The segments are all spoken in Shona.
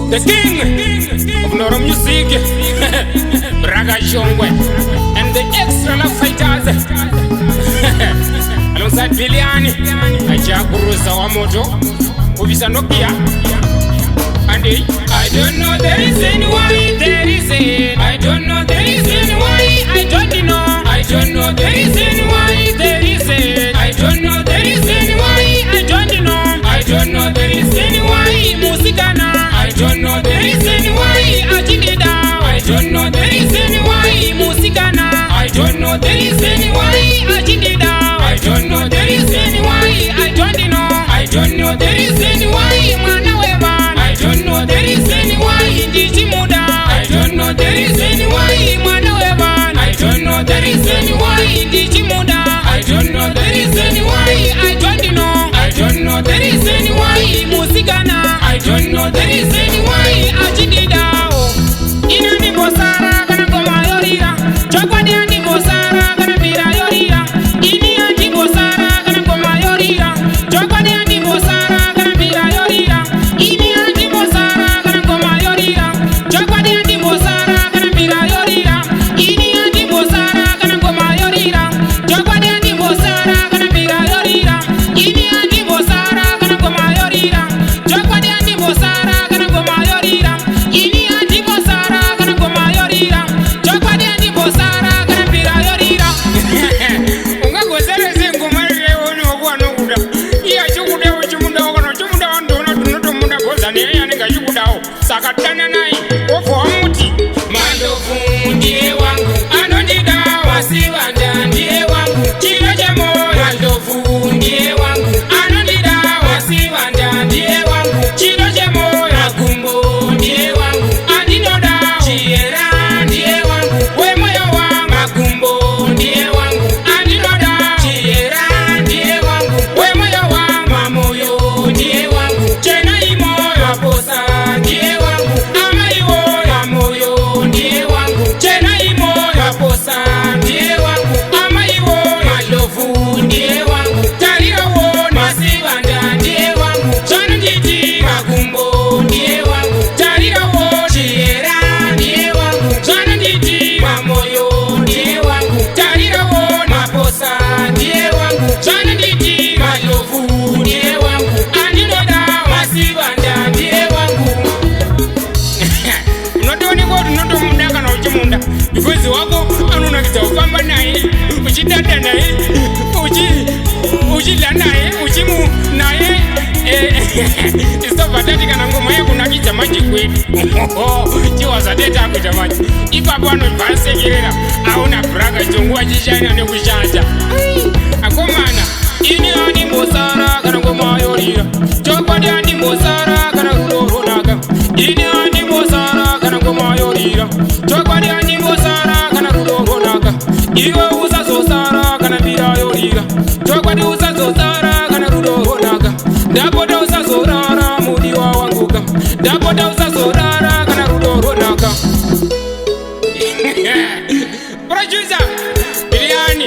the king of Noro music, Braga Jongwe, and the extra love fighters, alongside Biliani, Ajakuru Sawamoto, Ubisa Nokia, and I don't know the reason why there is it. I don't know the reason why. I don't know. I don't know the reason why there is it. I don't know the reason why. I don't know. I don't know the reason why. Musikana. I don't know the reason why. Ajidida. I don't know the reason why. Musikana. I don't know the reason why. Ajidida. I don't know the reason why. I don't know. I don't know the reason why. Manaweba. I don't know the reason why. Ndichimuda. I don't know the reason why. Manaweba. I don't know the reason why. Ndichimuda. I don't know the reason why. I don't know. I don't know the reason why. Musikana. I don't know the reason why. Ajidida. Ina ni bosara kana ngoma yorira. Chokwadi ani bosara kana bira yorira. Ini ani bosara kana ngoma yorira. Chokwadi ani bosara kana bira yorira. Ini ani bosara kana ngoma yorira. Chokwadi ani bosara kana bira yorira. Ini ani bosara kana ngoma yorira. Chokwadi ani bosara kana bira yorira. Ini ani bosara kana ngoma yorira. Chokwadi ani bosara kana ngoma yorira. Ini ani bosara kana ngoma yorira. Chokwadi ani bosara kana bira yorira. Unga gozere zengoma leo ni ogwa no guda. Iya chukuda uchumuda okono chumuda wandona tunoto muda boza ni yani ga chukudao. Sakatana nai ofo amuti. Mandovu ndiye wangu anondida wasiwanda ndiye wangu. Chilo cha moyo mandovu ndiye wangu anondida wasiwanda ndiye wangu. Chilo cha moyo makumbo ndiye wangu andinoda. Chiera ndiye wangu we moyo wangu makumbo ndiye wangu andinoda. Chiera ndiye wangu we moyo wangu mamoyo ndiye wangu. Chena imoyo aposa ndiye wangu amaiwo mamoyo ndiye wangu. Chena imoyo aposa ndiye wangu amaiwo malovu ndiye wangu. Tarira wo masibanda ndiye wangu. Chana njiti makumbo ndiye wangu. Tarira wo chiera ndiye wangu. Chana njiti mamoyo ndiye wangu. Tarira wo maposa ndiye wangu. Chana njiti malovu ndiye wangu. Andinoda masibanda ndiye wangu. Unotoni kwa tunoto mundaka na uchimunda. Ifuzi wako anuna kita ufamba nae. Uchidada nae. Uchila nae. Uchimu nae. Istofa tatika na ngoma ya kuna kicha maji kwetu. Chiwa za deta kucha maji. Ipa pano ipanse kirela. Auna Braga Jongwe jishana ne kushanja. Akomana. Ini ani bosara kana ngoma yorira. Chokwadi ani bosara kana ruro naga. Ini ani bosara kana ngoma yorira. Chokwadi ani bosara kana ruro naga. Iwe uza sosara kana bira yorira. Chokwadi uza sosara kana ruro naga. Dapoda uza sorara mudi wa wanguka. Dapoda uza sorara kana ruro naga. Producer Biliani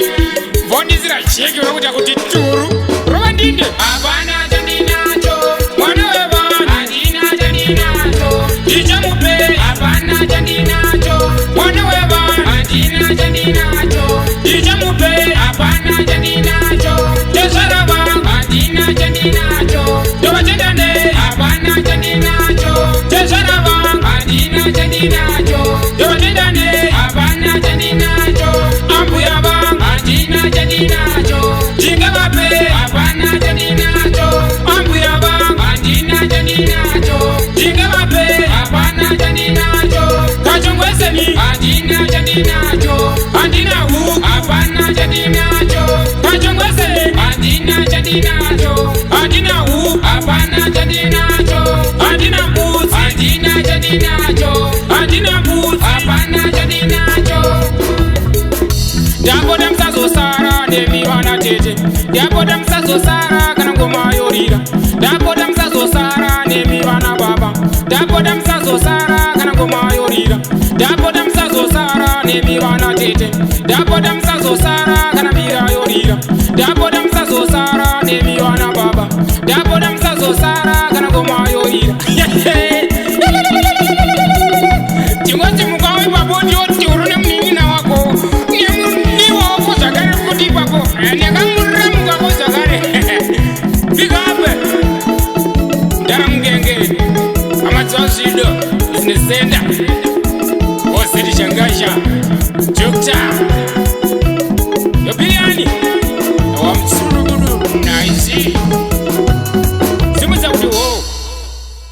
Vondi zira cheki unakuta kutituru Roba ndinde Abana jandinacho Mwana weba Adina jandinacho Icha mupe Abana jandinacho Mwana weba Adina jandinacho Icha mupe Abana jandinacho Tesaraba Adina jandinacho Doba jandane Abana jandinacho Tesaraba Adina jandinacho Doba jandane Abana jandinacho Ambuyaba Adina jandinacho Jingabape Abana jandinacho Ambuyaba Adina jandinacho Jingabape Abana jandinacho Kachongweseni Adina jandinacho Adina hu Abana jandinacho Kachongweseni Adina jandinacho Adina hu Abana jandinacho Adina boots Adina jandinacho Adina boots Abana jandinacho Dapoda msazo sara nemi wana tete. Dapoda msazo sara kana ngoma yorira. Dapoda msazo sara nemi wana baba. Dapoda msazo sara kana ngoma yorira. Dapoda msazo sara nemi wana tete. Dapoda msazo sara kana bira yorira. Dapoda msazo sara nemi wana baba. Dapoda msazo sara kana ngoma yorira. Senda Osiri Shangasha Jukta